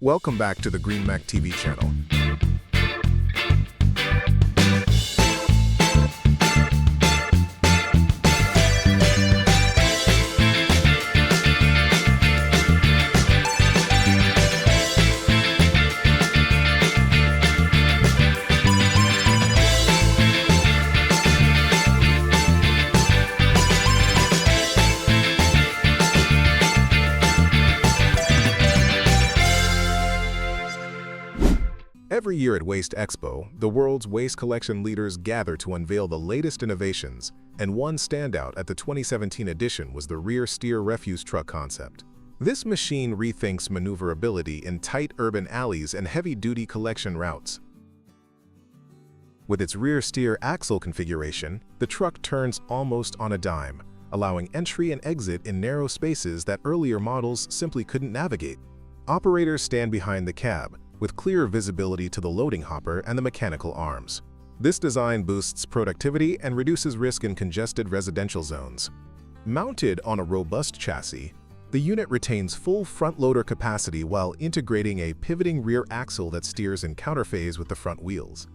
Welcome back to the Green Mac TV channel. Every year at Waste Expo, the world's waste collection leaders gather to unveil the latest innovations, and one standout at the 2017 edition was the rear steer refuse truck concept. This machine rethinks maneuverability in tight urban alleys and heavy-duty collection routes. With its rear steer axle configuration, the truck turns almost on a dime, allowing entry and exit in narrow spaces that earlier models simply couldn't navigate. Operators stand behind the cab, with clear visibility to the loading hopper and the mechanical arms. This design boosts productivity and reduces risk in congested residential zones. Mounted on a robust chassis, the unit retains full front loader capacity while integrating a pivoting rear axle that steers in counterphase with the front wheels.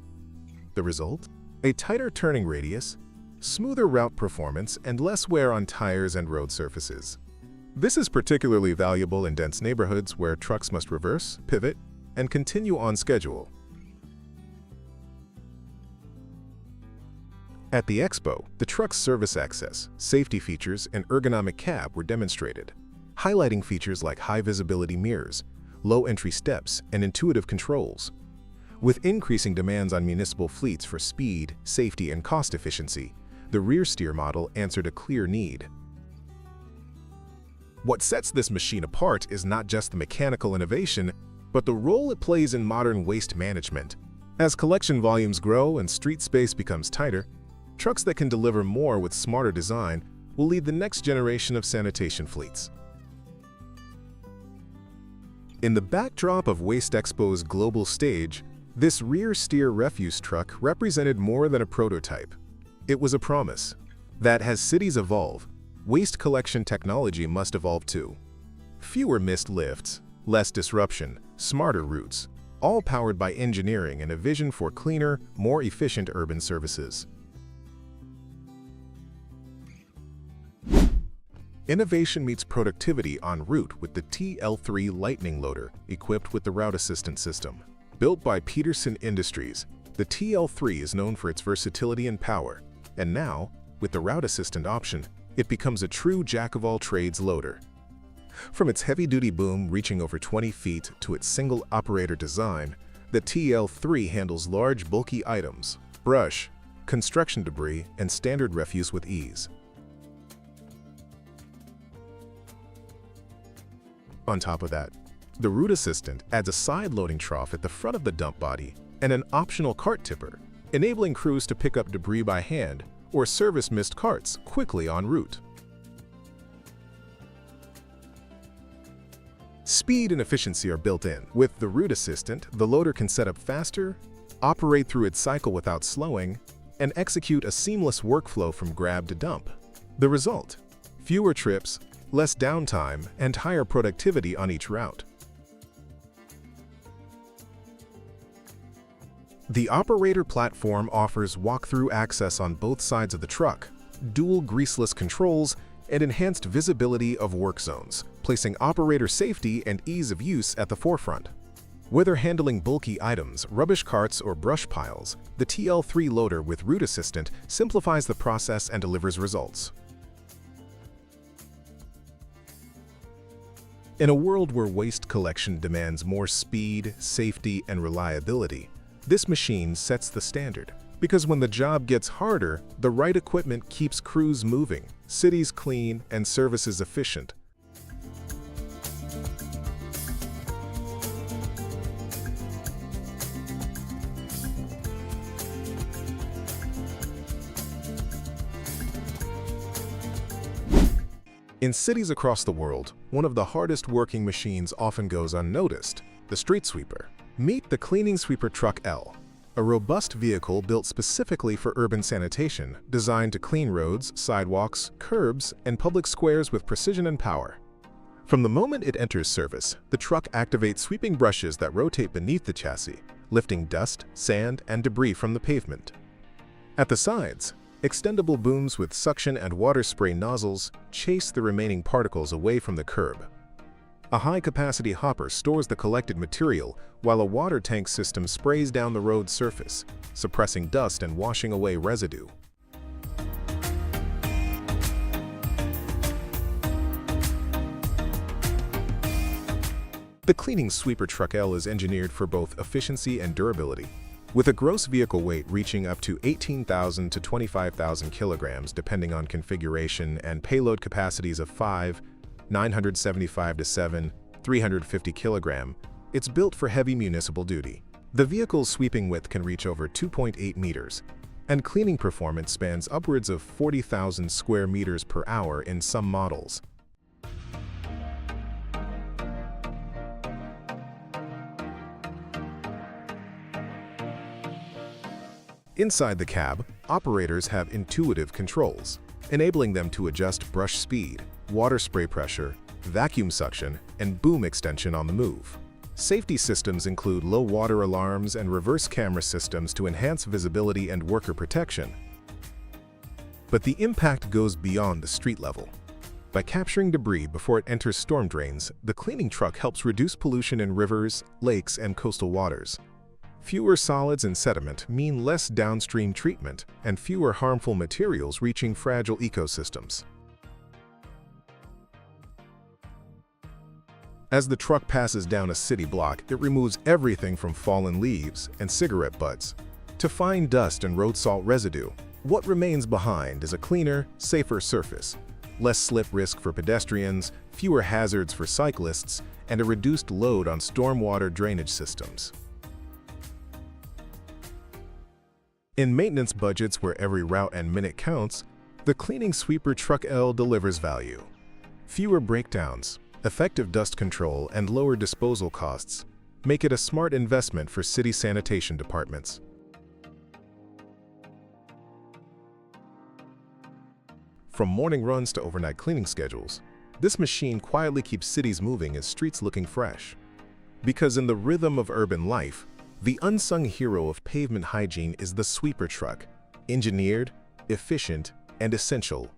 The result? A tighter turning radius, smoother route performance, and less wear on tires and road surfaces. This is particularly valuable in dense neighborhoods where trucks must reverse, pivot, and continue on schedule. At the Expo, the truck's service access, safety features, and ergonomic cab were demonstrated, highlighting features like high-visibility mirrors, low-entry steps, and intuitive controls. With increasing demands on municipal fleets for speed, safety, and cost efficiency, the rear steer model answered a clear need. What sets this machine apart is not just the mechanical innovation, but the role it plays in modern waste management. As collection volumes grow and street space becomes tighter, trucks that can deliver more with smarter design will lead the next generation of sanitation fleets. In the backdrop of Waste Expo's global stage, this rear steer refuse truck represented more than a prototype. It was a promise that as cities evolve, waste collection technology must evolve too. Fewer missed lifts, less disruption, smarter routes, all powered by engineering and a vision for cleaner, more efficient urban services. Innovation meets productivity en route with the TL3 Lightning Loader, equipped with the Route Assistant system. Built by Peterson Industries, the TL3 is known for its versatility and power, and now, with the Route Assistant option, it becomes a true jack-of-all-trades loader. From its heavy-duty boom reaching over 20 feet to its single-operator design, the TL3 handles large, bulky items, brush, construction debris, and standard refuse with ease. On top of that, the Route Assistant adds a side-loading trough at the front of the dump body and an optional cart tipper, enabling crews to pick up debris by hand or service missed carts quickly en route. Speed and efficiency are built in. With the Route Assistant, the loader can set up faster, operate through its cycle without slowing, and execute a seamless workflow from grab to dump. The result? Fewer trips, less downtime, and higher productivity on each route. The operator platform offers walk-through access on both sides of the truck, dual greaseless controls, and enhanced visibility of work zones, placing operator safety and ease of use at the forefront. Whether handling bulky items, rubbish carts, or brush piles, the TL3 loader with Route Assistant simplifies the process and delivers results. In a world where waste collection demands more speed, safety, and reliability, this machine sets the standard. Because when the job gets harder, the right equipment keeps crews moving, cities clean, and services efficient. In cities across the world, one of the hardest working machines often goes unnoticed: the street sweeper. Meet the Cleaning Sweeper Truck L, a robust vehicle built specifically for urban sanitation, designed to clean roads, sidewalks, curbs, and public squares with precision and power. From the moment it enters service, the truck activates sweeping brushes that rotate beneath the chassis, lifting dust, sand, and debris from the pavement. At the sides, extendable booms with suction and water spray nozzles chase the remaining particles away from the curb. A high-capacity hopper stores the collected material, while a water tank system sprays down the road surface, suppressing dust and washing away residue. The cleaning sweeper truck L is engineered for both efficiency and durability, with a gross vehicle weight reaching up to 18,000 to 25,000 kilograms depending on configuration and payload capacities of 5, 975 to 7, 350 kilogram. It's built for heavy municipal duty. The vehicle's sweeping width can reach over 2.8 meters, and cleaning performance spans upwards of 40,000 square meters per hour in some models. Inside the cab, operators have intuitive controls, enabling them to adjust brush speed, water spray pressure, vacuum suction, and boom extension on the move. Safety systems include low water alarms and reverse camera systems to enhance visibility and worker protection. But the impact goes beyond the street level. By capturing debris before it enters storm drains, the cleaning truck helps reduce pollution in rivers, lakes, and coastal waters. Fewer solids and sediment mean less downstream treatment and fewer harmful materials reaching fragile ecosystems. As the truck passes down a city block, it removes everything from fallen leaves and cigarette butts to fine dust and road salt residue. What remains behind is a cleaner, safer surface, less slip risk for pedestrians, fewer hazards for cyclists, and a reduced load on stormwater drainage systems. In maintenance budgets where every route and minute counts, the cleaning sweeper truck L delivers value. Fewer breakdowns, effective dust control, and lower disposal costs make it a smart investment for city sanitation departments. From morning runs to overnight cleaning schedules, this machine quietly keeps cities moving and streets looking fresh. Because in the rhythm of urban life, the unsung hero of pavement hygiene is the sweeper truck, engineered, efficient, and essential.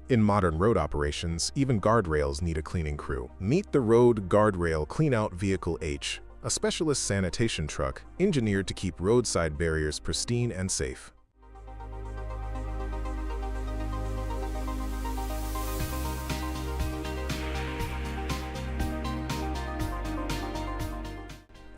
In modern road operations, even guardrails need a cleaning crew. Meet the Road Guardrail Cleanout Vehicle H, a specialist sanitation truck engineered to keep roadside barriers pristine and safe.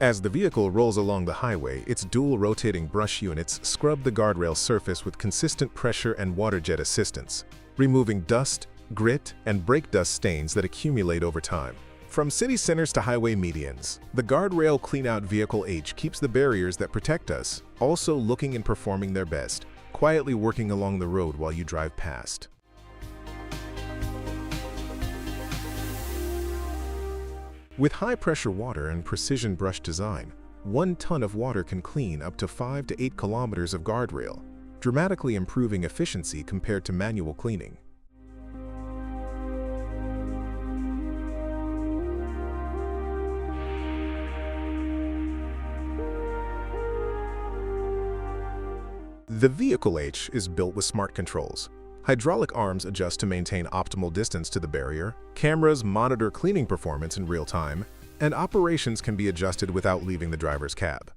As the vehicle rolls along the highway, its dual rotating brush units scrub the guardrail surface with consistent pressure and water jet assistance, removing dust, grit, and brake dust stains that accumulate over time. From city centers to highway medians, the Guardrail Cleanout Vehicle H keeps the barriers that protect us, also looking and performing their best, quietly working along the road while you drive past. With high-pressure water and precision brush design, 1 ton of water can clean up to 5 to 8 kilometers of guardrail, dramatically improving efficiency compared to manual cleaning. The Vehicle H is built with smart controls. Hydraulic arms adjust to maintain optimal distance to the barrier, cameras monitor cleaning performance in real time, and operations can be adjusted without leaving the driver's cab.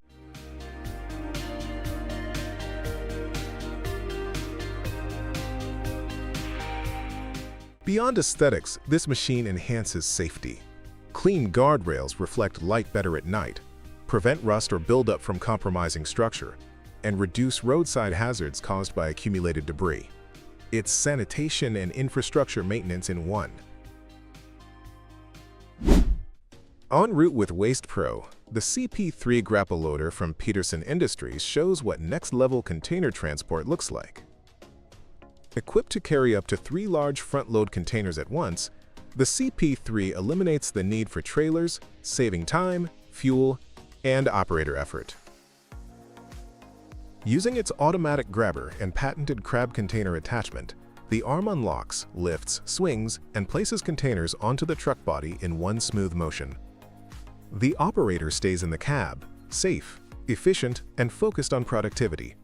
Beyond aesthetics, this machine enhances safety. Clean guardrails reflect light better at night, prevent rust or buildup from compromising structure, and reduce roadside hazards caused by accumulated debris. It's sanitation and infrastructure maintenance in one. En route with Waste Pro, the CP3 grapple loader from Peterson Industries shows what next-level container transport looks like. Equipped to carry up to 3 large front-load containers at once, the CP3 eliminates the need for trailers, saving time, fuel, and operator effort. Using its automatic grabber and patented crab container attachment, the arm unlocks, lifts, swings, and places containers onto the truck body in one smooth motion. The operator stays in the cab, safe, efficient, and focused on productivity.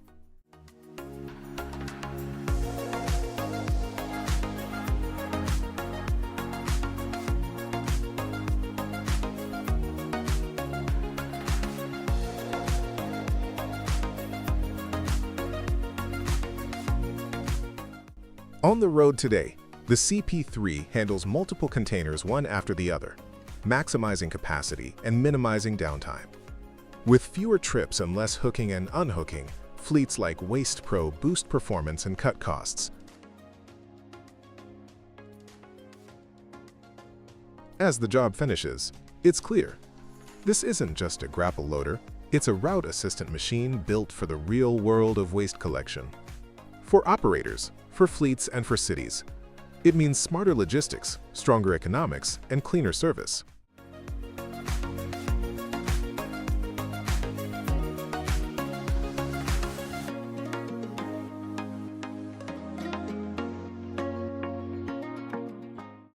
On the road today, the CP3 handles multiple containers one after the other, maximizing capacity and minimizing downtime. With fewer trips and less hooking and unhooking, fleets like Waste Pro boost performance and cut costs. As the job finishes, it's clear. This isn't just a grapple loader, it's a route assistant machine built for the real world of waste collection. For operators, for fleets, and for cities, it means smarter logistics, stronger economics, and cleaner service.